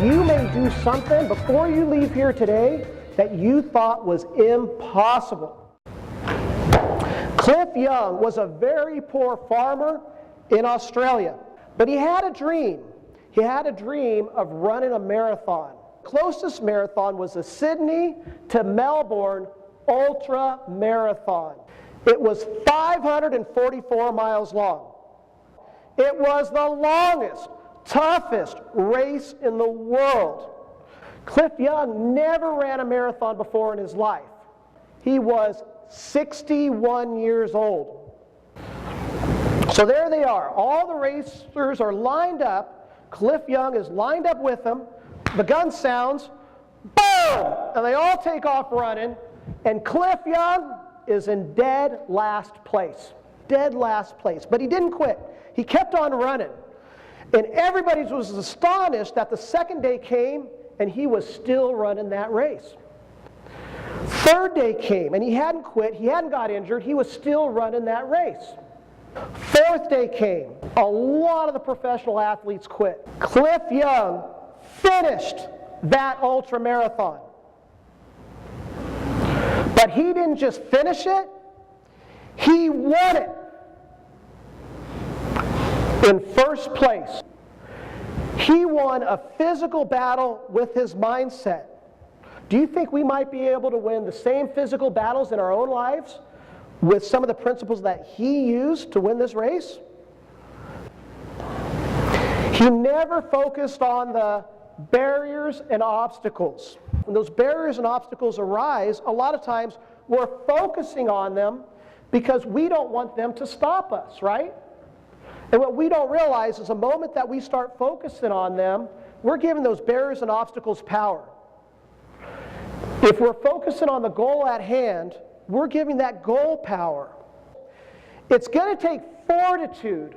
You may do something before you leave here today that you thought was impossible. Cliff Young was a very poor farmer in Australia, but he had a dream. He had a dream of running a marathon. Closest marathon was the Sydney to Melbourne Ultra Marathon. It was 544 miles long. It was the longest, toughest race in the world. Cliff Young never ran a marathon before in his life. He was 61 years old. So there they are. All the racers are lined up. Cliff Young is lined up with them. The gun sounds, boom! And they all take off running. And Cliff Young is in dead last place. Dead last place. But he didn't quit. He kept on running. And everybody was astonished that the second day came and he was still running that race. Third day came and he hadn't quit, he hadn't got injured, he was still running that race. Fourth day came, a lot of the professional athletes quit. Cliff Young finished that ultra marathon. But he didn't just finish it, he won it. In first place. He won a physical battle with his mindset. Do you think we might be able to win the same physical battles in our own lives with some of the principles that he used to win this race? He never focused on the barriers and obstacles. When those barriers and obstacles arise, a lot of times we're focusing on them because we don't want them to stop us, right? And what we don't realize is the moment that we start focusing on them, we're giving those barriers and obstacles power. If we're focusing on the goal at hand, we're giving that goal power. It's going to take fortitude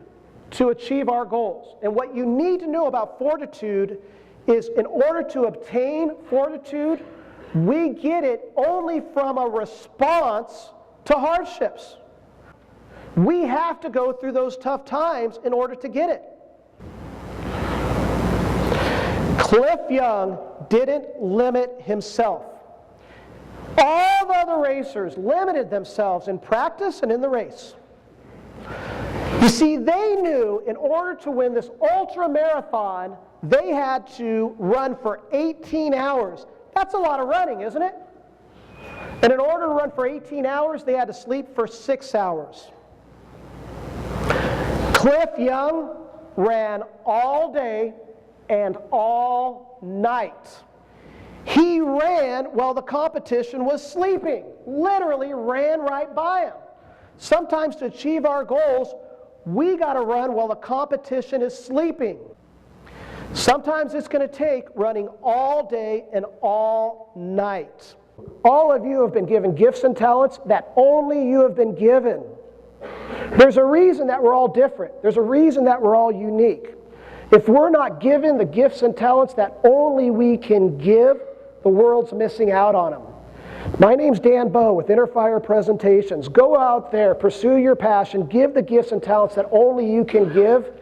to achieve our goals. And what you need to know about fortitude is in order to obtain fortitude, we get it only from a response to hardships. We have to go through those tough times in order to get it. Cliff Young didn't limit himself. All the other racers limited themselves in practice and in the race. You see, they knew in order to win this ultra marathon, they had to run for 18 hours. That's a lot of running, isn't it? And in order to run for 18 hours, they had to sleep for 6 hours. Cliff Young ran all day and all night. He ran while the competition was sleeping. Literally ran right by him. Sometimes to achieve our goals, we got to run while the competition is sleeping. Sometimes it's going to take running all day and all night. All of you have been given gifts and talents that only you have been given. There's a reason that we're all different. There's a reason that we're all unique. If we're not given the gifts and talents that only we can give, the world's missing out on them. My name's Dan Bowe with Inner Fire Presentations. Go out there, pursue your passion, give the gifts and talents that only you can give,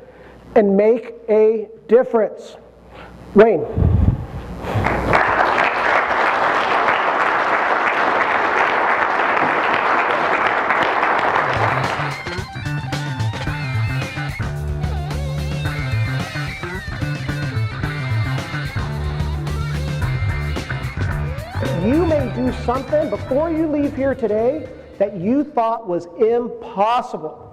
and make a difference. Wayne. You may do something before you leave here today that you thought was impossible.